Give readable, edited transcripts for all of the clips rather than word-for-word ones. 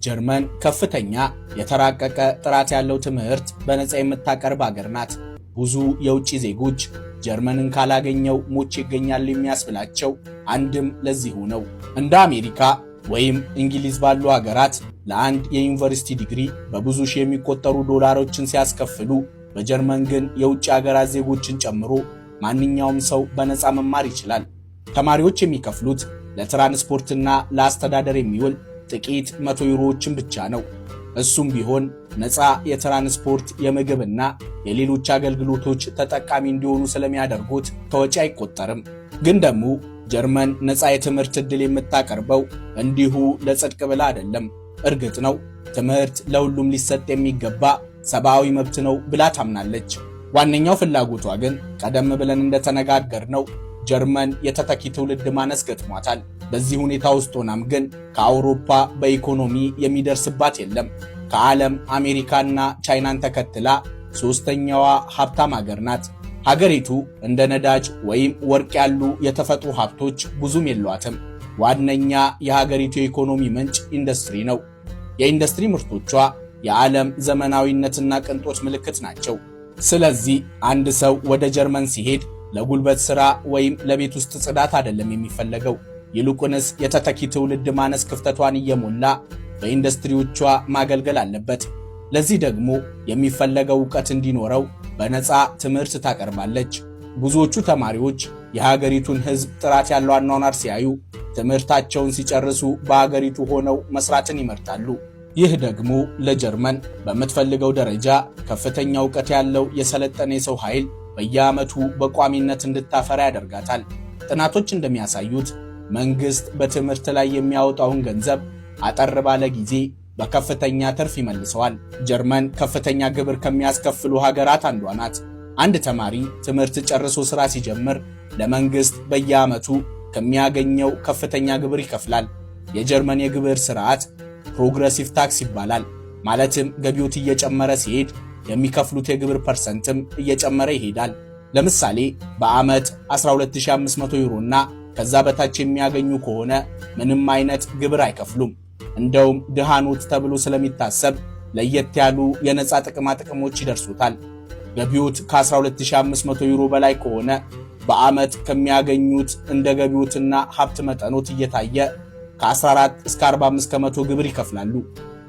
ጀርመን ከፍተኛ የተራቀቀ ጥራት ያለው ትምህርት በነፃ የምታቀርብ ሀገር ናት። ብዙ የውጭ ዜጎች ጀርመንን ካላገኘው ሞች ይገኛል የሚያስብላቸው አንድም ለዚሁ ነው። እንደ አሜሪካ ወይም እንግሊዝ ባሉ ሀገራት ለአንድ የዩኒቨርሲቲ ዲግሪ በብዙ ሺህ የሚቆጠሩ ዶላሮችን ሲያስከፍሉ፣ በጀርመን ግን የውጭ ሀገራት ዜጎችን ጨምሮ ማንኛውም ሰው በነፃ መማር ይችላል። ተማሪዎች የሚከፍሉት ለትራንስፖርትና ለአስተዳደር የሚውል ጥቂት 100 ዩሮዎችን ብቻ ነው። እሱም ቢሆን ነፃ የትራንስፖርት የምግብና የሌሎች አገልግሎቶች ተጠቃሚ እንዲሆኑ ስለሚያደርጉት ከወጪ አይቆጠርም። ግን ደግሞ ጀርመን ነፃ የትምህርት ዕድል የምታቀርበው እንዲሁ ለጽድቅ ብላ አይደለም። እርግጥ ነው ትምህርት ለሁሉም ሊሰጥ የሚገባ ሰብአዊ መብት ነው ብላ ታምናለች። ዋነኛው ፍላጎቷ ግን ቀደም ብለን እንደተነጋገርነው ጀርመን የተተኪ ትውልድ ማነስ ገጥሟታል። በዚህ ሁኔታ ውስጥ ሆናም ግን ከአውሮፓ በኢኮኖሚ የሚደርስባት የለም። ከዓለም አሜሪካና ቻይናን ተከትላ ሶስተኛዋ ሀብታም ሀገር ናት። ሀገሪቱ እንደ ነዳጅ ወይም ወርቅ ያሉ የተፈጥሮ ሀብቶች ብዙም የሏትም። ዋነኛ የሀገሪቱ የኢኮኖሚ ምንጭ ኢንዱስትሪ ነው። የኢንዱስትሪ ምርቶቿ የዓለም ዘመናዊነትና ቅንጦት ምልክት ናቸው። ስለዚህ አንድ ሰው ወደ ጀርመን ሲሄድ ለጉልበት ሥራ ወይም ለቤት ውስጥ ጽዳት አይደለም የሚፈለገው። ይልቁንስ የተተኪ ትውልድ ማነስ ክፍተቷን እየሞላ በኢንዱስትሪዎቿ ማገልገል አለበት። ለዚህ ደግሞ የሚፈለገው ዕውቀት እንዲኖረው በነፃ ትምህርት ታቀርባለች። ብዙዎቹ ተማሪዎች የሀገሪቱን ሕዝብ ጥራት ያለው አኗኗር ሲያዩ ትምህርታቸውን ሲጨርሱ በሀገሪቱ ሆነው መስራትን ይመርጣሉ። ይህ ደግሞ ለጀርመን በምትፈልገው ደረጃ ከፍተኛ ዕውቀት ያለው የሰለጠነ የሰው ኃይል በየዓመቱ በቋሚነት እንድታፈራ ያደርጋታል። ጥናቶች እንደሚያሳዩት መንግስት በትምህርት ላይ የሚያወጣውን ገንዘብ አጠር ባለ ጊዜ በከፍተኛ ትርፍ ይመልሰዋል። ጀርመን ከፍተኛ ግብር ከሚያስከፍሉ ሀገራት አንዷ ናት። አንድ ተማሪ ትምህርት ጨርሶ ሥራ ሲጀምር ለመንግስት በየዓመቱ ከሚያገኘው ከፍተኛ ግብር ይከፍላል። የጀርመን የግብር ስርዓት ፕሮግረሲቭ ታክስ ይባላል። ማለትም ገቢዎት እየጨመረ ሲሄድ የሚከፍሉት የግብር ፐርሰንትም እየጨመረ ይሄዳል። ለምሳሌ በዓመት 12500 ዩሮ እና ከዛ በታች የሚያገኙ ከሆነ ምንም አይነት ግብር አይከፍሉም። እንደውም ድሃኖት ተብሎ ስለሚታሰብ ለየት ያሉ የነፃ ጥቅማ ጥቅሞች ይደርሱታል። ገቢዎት ከ12500 ዩሮ በላይ ከሆነ በዓመት ከሚያገኙት እንደ ገቢዎትና ሀብት መጠኖት እየታየ ከ14 እስከ 45 ከመቶ ግብር ይከፍላሉ።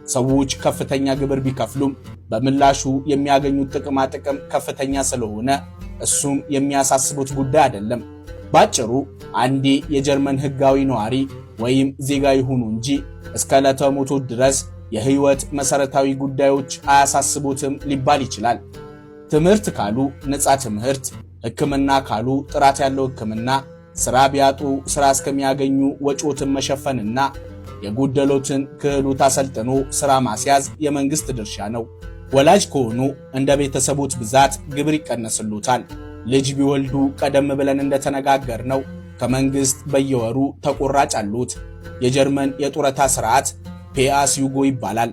ሰዎች ከፍተኛ ግብር ቢከፍሉም በምላሹ የሚያገኙት ጥቅማ ጥቅም ከፍተኛ ስለሆነ እሱም የሚያሳስቡት ጉዳይ አይደለም። ባጭሩ አንዴ የጀርመን ሕጋዊ ነዋሪ ወይም ዜጋ ይሁኑ እንጂ እስከ ዕለተ ሞቶ ድረስ የህይወት መሰረታዊ ጉዳዮች አያሳስቡትም ሊባል ይችላል። ትምህርት ካሉ ነፃ ትምህርት፣ ሕክምና ካሉ ጥራት ያለው ሕክምና፣ ስራ ቢያጡ ስራ እስከሚያገኙ ወጪዎትን መሸፈንና የጎደሎትን ክህሎት አሰልጥኖ ስራ ማስያዝ የመንግስት ድርሻ ነው። ወላጅ ከሆኑ እንደ ቤተሰቦች ብዛት ግብር ይቀነስሉታል። ልጅ ቢወልዱ ቀደም ብለን እንደተነጋገርነው ከመንግስት በየወሩ ተቆራጭ አሉት። የጀርመን የጡረታ ስርዓት ፔአስ ዩጎ ይባላል።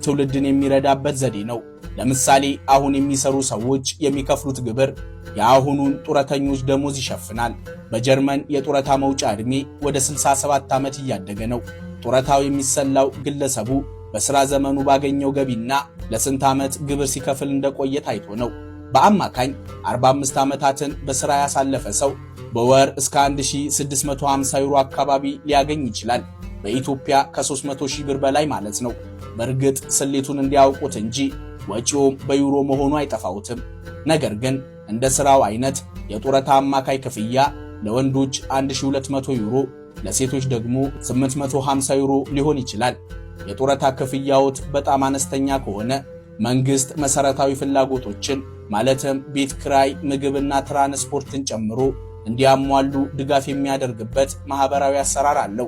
ትውልድን የሚረዳበት ዘዴ ነው። ለምሳሌ አሁን የሚሰሩ ሰዎች የሚከፍሉት ግብር የአሁኑን ጡረተኞች ደሞዝ ይሸፍናል። በጀርመን የጡረታ መውጫ ዕድሜ ወደ 67 ዓመት እያደገ ነው። ጡረታው የሚሰላው ግለሰቡ በሥራ ዘመኑ ባገኘው ገቢና ለስንት ዓመት ግብር ሲከፍል እንደቆየ ታይቶ ነው። በአማካኝ 45 ዓመታትን በሥራ ያሳለፈ ሰው በወር እስከ 1650 ዩሮ አካባቢ ሊያገኝ ይችላል። በኢትዮጵያ ከ300,000 ብር በላይ ማለት ነው። በእርግጥ ስሌቱን እንዲያውቁት እንጂ ወጪውም በዩሮ መሆኑ አይጠፋውትም። ነገር ግን እንደ ሥራው አይነት የጡረታ አማካይ ክፍያ ለወንዶች 1200 ዩሮ፣ ለሴቶች ደግሞ 850 ዩሮ ሊሆን ይችላል። የጡረታ ክፍያዎት በጣም አነስተኛ ከሆነ መንግስት መሰረታዊ ፍላጎቶችን ማለትም ቤት ክራይ፣ ምግብና ትራንስፖርትን ጨምሮ እንዲያሟሉ ድጋፍ የሚያደርግበት ማህበራዊ አሰራር አለው።